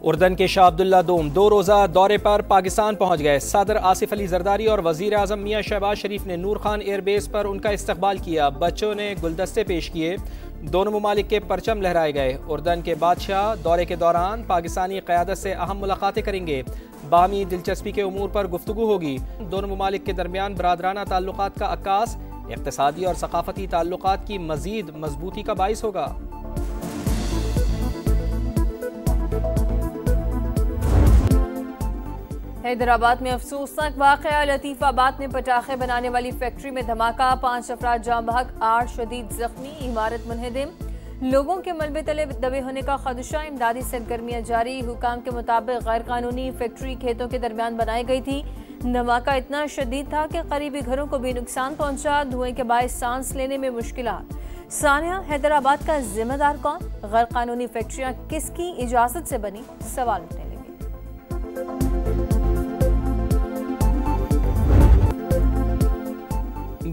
उर्दन के शाह अब्दुल्ला दोम 2 रोज़ा दौरे पर पाकिस्तान पहुंच गए। सदर आसिफ अली जरदारी और वज़ीर आज़म मियाँ शहबाज शरीफ ने नूर खान एयरबेस पर उनका इस्तकबाल किया। बच्चों ने गुलदस्ते पेश किए। दोनों ममालिक के परचम लहराए गए। उर्दन के बादशाह दौरे के दौरान पाकिस्तानी क़यादत से अहम मुलाकातें करेंगे। बाहमी दिलचस्पी के उमूर पर गुफ्तगू होगी। दोनों ममालिक के दरमियान बरादराना ताल्लुकात का अक्कास इक़्तिसादी और सक़ाफ़ती ताल्लुकात की मज़ीद मजबूती का बाइस होगा। हैदराबाद में अफसोसनाक वाक़या। लतीफ़ाबाद में पटाखे बनाने वाली फैक्ट्री में धमाका, 5 अफराद जाम बहक, 8 शदीद जख्मी, इमारत मुनहदिम। लोगों के मलबे तले दबे होने का खदशा। इमदादी सरगर्मियां जारी। हुकाम के मुताबिक गैर कानूनी फैक्ट्री खेतों के दरमियान बनाई गई थी। धमाका इतना शदीद था कि करीबी घरों को भी नुकसान पहुंचा। धुएं के बायस सांस लेने में मुश्किलात। सानिया, हैदराबाद का जिम्मेदार कौन? गैर कानूनी फैक्ट्रियां किसकी इजाजत से बनी? सवाल उठने लगे।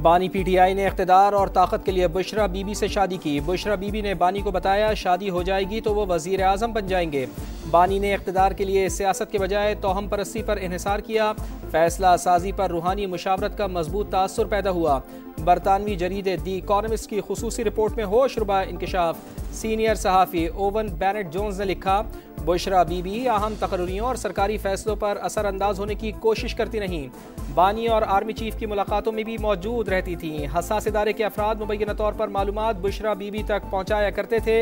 बानी पीटीआई ने इख्तिदार और ताकत के लिए बुशरा बीबी से शादी की। बुशरा बीबी ने बानी को बताया शादी हो जाएगी तो वो वजीर आज़म बन जाएंगे। बानी ने इख्तिदार के लिए सियासत के बजाय तोहम परस्ती पर इन्हिसार किया। फैसला साजी पर रूहानी मुशावरत का मजबूत तासुर पैदा हुआ। बरतानवी जरीदे दी इकॉनमिस्ट की खुसूसी रिपोर्ट में होश रुबा इंकशाफ। सीनियर सहाफ़ी ओवन बैनेट जोन्स ने लिखा, बुशरा बीबी अहम तकर्रियों और सरकारी फैसलों पर असरअंदाज होने की कोशिश करती नहीं। बानी और आर्मी चीफ की मुलाकातों में भी मौजूद रहती थीं। हसास इदारे के अफराद मुबैना तौर पर मालूमात बुशरा बीबी तक पहुँचाया करते थे।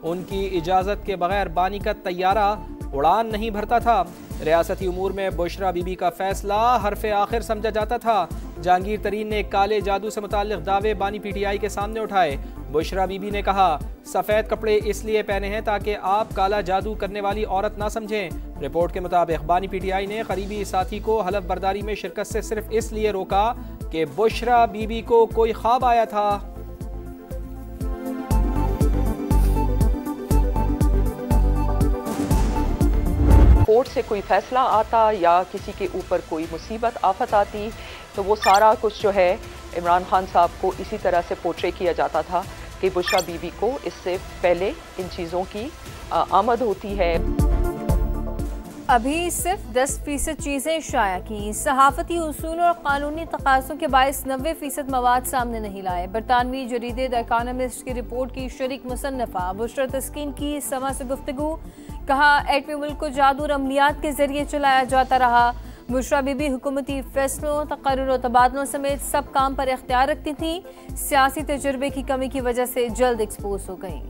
उनकी इजाज़त के बगैर बानी का तैयारा उड़ान नहीं भरता था। रियासती उमूर में बुशरा बीबी का फैसला हरफ़े आखिर समझा जाता था। जहांगीर तरीन ने काले जादू से मुताल्लिक़ दावे बानी पीटीआई के सामने उठाए। बुशरा बीबी ने कहा, सफ़ेद कपड़े इसलिए पहने हैं ताकि आप काला जादू करने वाली औरत ना समझें। रिपोर्ट के मुताबिक बानी पीटीआई ने करीबी साथी को हलफ बर्दारी में शिरकत से सिर्फ इसलिए रोका कि बुशरा बीबी को कोई ख्वाब आया था। कोर्ट से कोई फैसला आता या किसी के ऊपर कोई मुसीबत आफत आती तो वो सारा कुछ जो है इमरान खान साहब को इसी तरह से पोर्ट्रे किया जाता था कि बुशरा बीबी को इससे पहले इन चीज़ों की आमद होती है। अभी सिर्फ 10% चीज़ें शाया की। सहाफ़ती उसूल और कानूनी तकाज़ों के बायस 90% मवाद सामने नहीं लाए। बरतानवी जरीदे द इकॉनमिस्ट की रिपोर्ट की शरीक मुसन्नफ़ा बुशरा तस्कीन की समा से गुफ्तगू। कहा, एटमी मुल्क को जादू और अमलियात के जरिए चलाया जाता रहा। बुशरा बीबी हुकूमती फैसलों, तकर्रुर और तबादलों समेत सब काम पर इख्तियार रखती थी। सियासी तजुर्बे की कमी की वजह से जल्द एक्सपोज हो गई।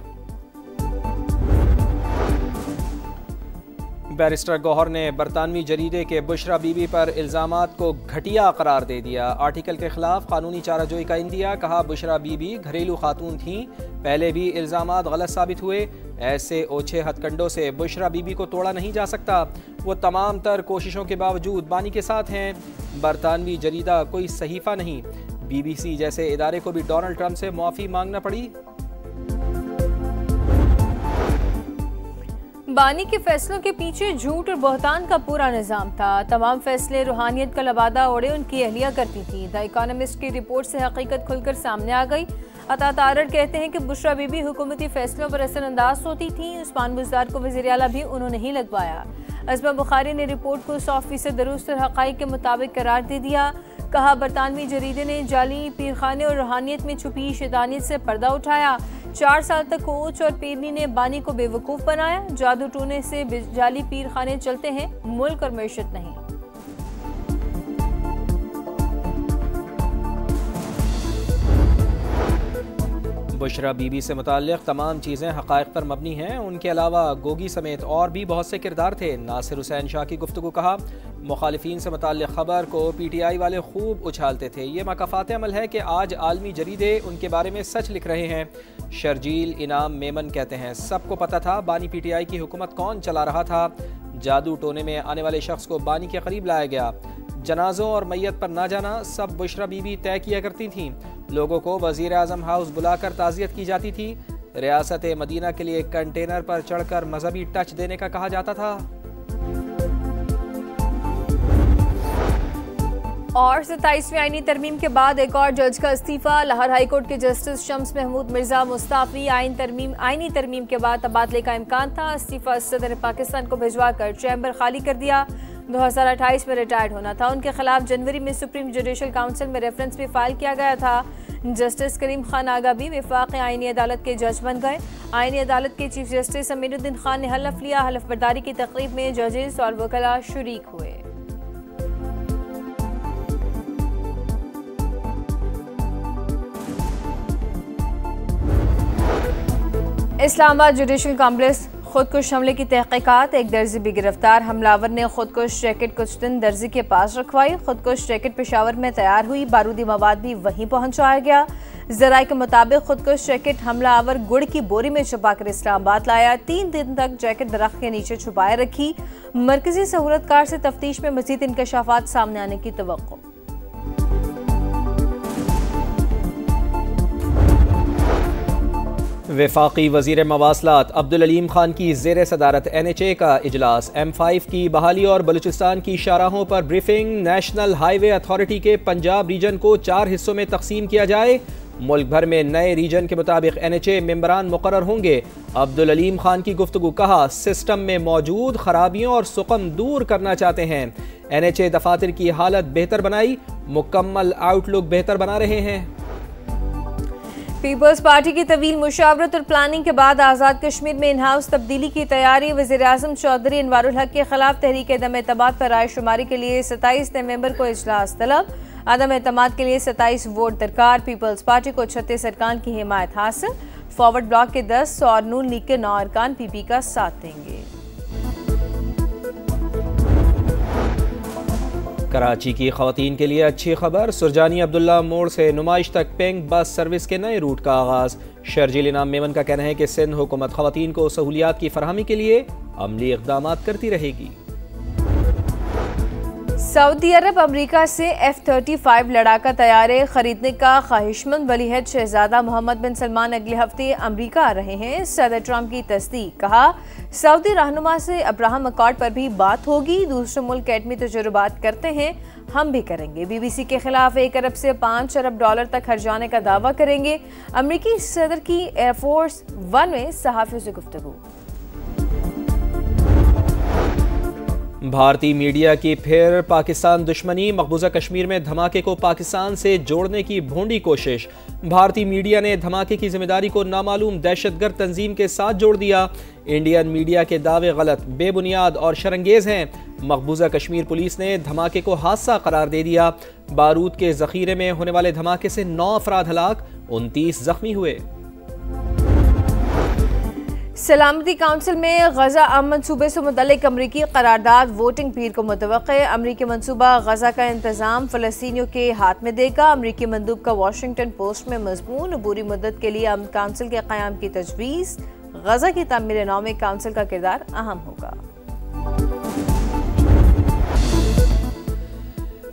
बैरिस्टर गौहर ने बरतानवी जरीदे के बुशरा बीबी पर इल्ज़ामात को घटिया करार दे दिया। आर्टिकल के खिलाफ कानूनी चाराजोई का इंदिया। कहा, बुशरा बीबी घरेलू खातून थीं, पहले भी इल्ज़ामात गलत साबित हुए। ऐसे ओछे हथकंडों से बुशरा बीबी को तोड़ा नहीं जा सकता। वो तमाम तर कोशिशों के बावजूद बानी के साथ हैं। बरतानवी जरीदा कोई सहीफ़ा नहीं। BBC जैसे इदारे को भी डोनाल्ड ट्रंप से मुआफ़ी मांगना पड़ी। बानी के फैसलों के पीछे झूठ और बहतान का पूरा निजाम था। तमाम फैसले रूहानियत का लबादा ओढ़े उनकी अहलिया करती थी। द इकॉनमिस्ट की रिपोर्ट से हकीकत खुलकर सामने आ गई। अता तारड़ कहते हैं कि बुशरा बीबी हुकूमती फैसलों पर असरअंदाज होती थी। उस्मान बुज़दार को वज़ीर आला भी उन्होंने ही लगवाया। अज़मा बुखारी ने रिपोर्ट को 100% दुरुस्त और हक़ाइक़ के मुताबिक करार दे दिया। कहा, बरतानवी जरीदे ने जाली पीरखाने और रूहानियत में छुपी शैतानियत से पर्दा उठाया। 4 साल तक कोच और पीरनी ने बानी को बेवकूफ़ बनाया। जादू टोने से जाली पीर खाने चलते हैं, मुल्क और मैशत नहीं। बुशरा बीबी से मुताल्लिक़ तमाम चीज़ें हक़ाइक़ पर मबनी हैं। उनके अलावा गोगी समेत और भी बहुत से किरदार थे। नासिर हुसैन शाह की गुफ्तगू। कहा, मुखालिफिन से मुताल्लिक़ खबर को PTI वाले खूब उछालते थे। ये मकाफ़ात अमल है कि आज आलमी जरीदे उनके बारे में सच लिख रहे हैं। शर्जील इनाम मेमन कहते हैं, सबको पता था बानी PTI की हुकूमत कौन चला रहा था। जादू टोने में आने वाले शख्स को बानी के करीब लाया गया। जनाजों और मैयत पर ना जाना सब बुशरा बीबी तय किया करती थीं। लोगों को वज़ीर आज़म हाउस बुलाकर ताज़ियत की जाती थी। रियासत मदीना के लिए कंटेनर पर चढ़कर मजहबी टच देने का कहा जाता था। और 27वीं आईनी तरमीम के बाद एक और जज का इस्तीफा। लाहौर हाईकोर्ट के जस्टिस शम्स महमूद मिर्जा मुस्ताफी। आईनी तरमीम के बाद तबादले का इम्कान था। इस्तीफा सदर पाकिस्तान को भिजवा कर चैम्बर खाली कर दिया। 2028 में रिटायर्ड होना था। उनके खिलाफ जनवरी में सुप्रीम जुडिशल काउंसिल में रेफरेंस भी फाइल किया गया था। जस्टिस करीम खान आगा भी वफाकी आईनी अदालत के जज बन गए। आईनी अदालत के चीफ जस्टिस अमीनुद्दीन खान ने हलफ लिया। हलफ बर्दारी की तकरीब में जजेस और वकला शरीक हुए। इस्लामाबाद जुडिशल कॉम्प्लेक्स खुदकुश हमले की तहकीकात। एक दर्जी भी गिरफ्तार। हमलावर ने खुदकुश जैकेट कुछ दिन दर्जी के पास रखवाई। खुदकुश जैकेट पेशावर में तैयार हुई। बारूदी मवाद भी वहीं पहुंचाया गया। जराये के मुताबिक खुदकुश जैकेट हमलावर गुड़ की बोरी में छुपाकर इस्लामाबाद लाया। 3 दिन तक जैकेट दरख्त के नीचे छुपाए रखी। मरकजी सहूलतकार से तफ्तीश में मजीद इंकशाफात सामने आने की तवक्को। वफाकी वज़ीर मवासलात अब्दुल अलीम खान की ज़ेर सदारत NHA का इजलास। M5 की बहाली और बलूचिस्तान की शाहराहों पर ब्रीफिंग। नेशनल हाईवे अथॉरिटी के पंजाब रीजन को 4 हिस्सों में तकसीम किया जाए। मुल्क भर में नए रीजन के मुताबिक NHA मेंबरान मुकर्रर होंगे। अब्दुल अलीम खान की गुफ्तगू। कहा, सिस्टम में मौजूद खराबियों और सुकम दूर करना चाहते हैं। NHA दफातर की हालत बेहतर बनाई। मुकम्मल आउटलुक बेहतर बना रहे हैं। पीपल्स पार्टी की तवील मुशावरत और प्लानिंग के बाद आज़ाद कश्मीर में इन हाउस तब्दीली की तैयारी। वज़ीर-ए-आज़म चौधरी अनवारुल हक के खिलाफ तहरीक अदम एतमाद पर राय शुमारी के लिए 27 नवंबर को इजलास तलब। अदम एतमाद के लिए 27 वोट दरकार। पीपल्स पार्टी को 36 अरकान की हिमायत हासिल। फॉरवर्ड ब्लॉक के 10 और नून लीग के 9 अरकान PP का साथ देंगे। कराची की खवातीन के लिए अच्छी खबर। सुरजानी अब्दुल्ला मोड़ से नुमाइश तक पिंक बस सर्विस के नए रूट का आगाज। शर्जील इनाम मेमन का कहना है कि सिंध हुकूमत खवातीन को सहूलियात की फरहमी के लिए अमली इक़दाम करती रहेगी। सऊदी अरब अमेरिका से F-35 लड़ाका तैयारे खरीदने का ख्वाहिशमंद वलीअहद शहजादा मोहम्मद बिन सलमान अगले हफ्ते अमेरिका आ रहे हैं। सदर ट्रंप की तस्दीक। कहा, सऊदी रहनुमा से अब्राहम अकॉर्ड पर भी बात होगी। दूसरे मुल्क एटमी तजुर्बात करते हैं, हम भी करेंगे। BBC के खिलाफ 1 अरब से 5 अरब डॉलर तक खर्चाने का दावा करेंगे। अमेरिकी सदर की एयरफोर्स 1 में सहाफ़ियों से गुफ्तगू। भारतीय मीडिया की फिर पाकिस्तान दुश्मनी। मकबूजा कश्मीर में धमाके को पाकिस्तान से जोड़ने की भोंडी कोशिश। भारतीय मीडिया ने धमाके की जिम्मेदारी को नामालूम दहशतगर्द तंजीम के साथ जोड़ दिया। इंडियन मीडिया के दावे गलत, बेबुनियाद और शरंगेज हैं। मकबूजा कश्मीर पुलिस ने धमाके को हादसा करार दे दिया। बारूद के जखीरे में होने वाले धमाके से 9 अफराद हलाक, 29 जख्मी हुए। सलामती काउंसिल में गजा अमन मंसूबे से मुतल्लिक अमरीकी करारदाद वोटिंग पीर को मुतवक्के। अमरीकी मंसूबा गजा का इंतजाम फलस्तीनियों के हाथ में देगा। अमरीकी मंदूब का वाशिंगटन पोस्ट में मजमून। अबूरी मुद्दत के लिए अमन काउंसिल के क़याम की तजवीज़। गजा की तामीर नौ में काउंसिल का किरदार अहम होगा।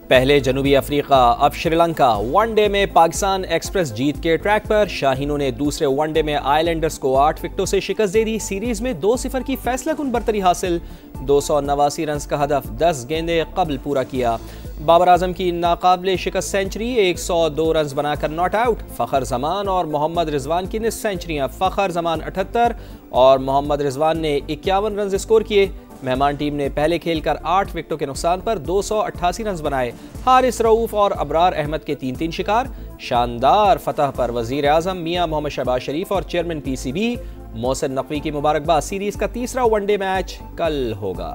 पहले जनूबी अफ्रीका, अब श्रीलंका। वनडे में पाकिस्तान एक्सप्रेस जीत के ट्रैक पर। शाहीनों ने दूसरे वनडे में आइलैंडर्स को 8 विकेटों से शिकस्त दे दी। सीरीज में 2-0 की फैसलाकुन बरतरी हासिल। 289 रन का हदफ 10 गेंदे कबल पूरा किया। बाबर आजम की नाकाबिले शिकस्त सेंचुरी। 102 रन बनाकर नॉट आउट। फ़खर जमान और मोहम्मद रिजवान की निस्फ सेंचुरियाँ। फ़खर जमान 78 और मोहम्मद रिजवान ने 51 रन स्कोर किए। मेहमान टीम ने पहले खेलकर 8 विकेटों के नुकसान पर 288 रन बनाए। हारिस रऊफ और अबरार अहमद के 3-3 शिकार। शानदार फतह पर वजीर आजम मियां मोहम्मद शहबाज शरीफ और चेयरमैन PCB मोहसिन नकवी की मुबारकबाद। सीरीज का तीसरा वनडे मैच कल होगा।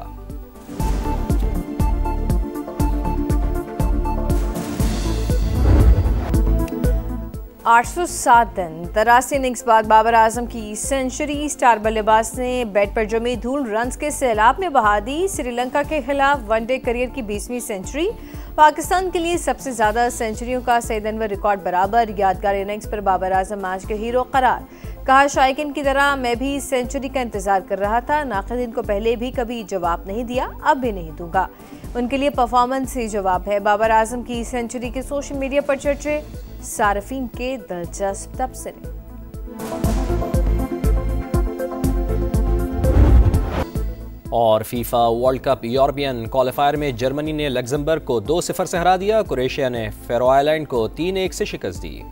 807 दिन 83 इनिंग्स बाद बाबर आजम की सेंचुरी। स्टार बल्लेबाज ने बैट पर जमी धूल रन्स के सैलाब में बहा दी। श्रीलंका के खिलाफ वनडे करियर की 20वीं सेंचुरी। पाकिस्तान के लिए सबसे ज्यादा सेंचुरियों का सईद अनवर रिकॉर्ड बराबर। यादगार इनिंग्स पर बाबर आजम मैच के हीरो करार। कहा, शायकीन की तरह मैं भी सेंचुरी का इंतजार कर रहा था। नाक़िदीन को पहले भी कभी जवाब नहीं दिया, अब भी नहीं दूंगा। उनके लिए परफॉर्मेंस ही जवाब है। बाबर आजम की सेंचुरी के सोशल मीडिया पर चर्चे, सार्फिन के दिलचस्प तबसरे। और FIFA world cup European qualifier में जर्मनी ने लग्जमबर्ग को 2-0 से हरा दिया। क्रोएशिया ने फेरो आइलैंड को 3-1 से शिकस्त दी।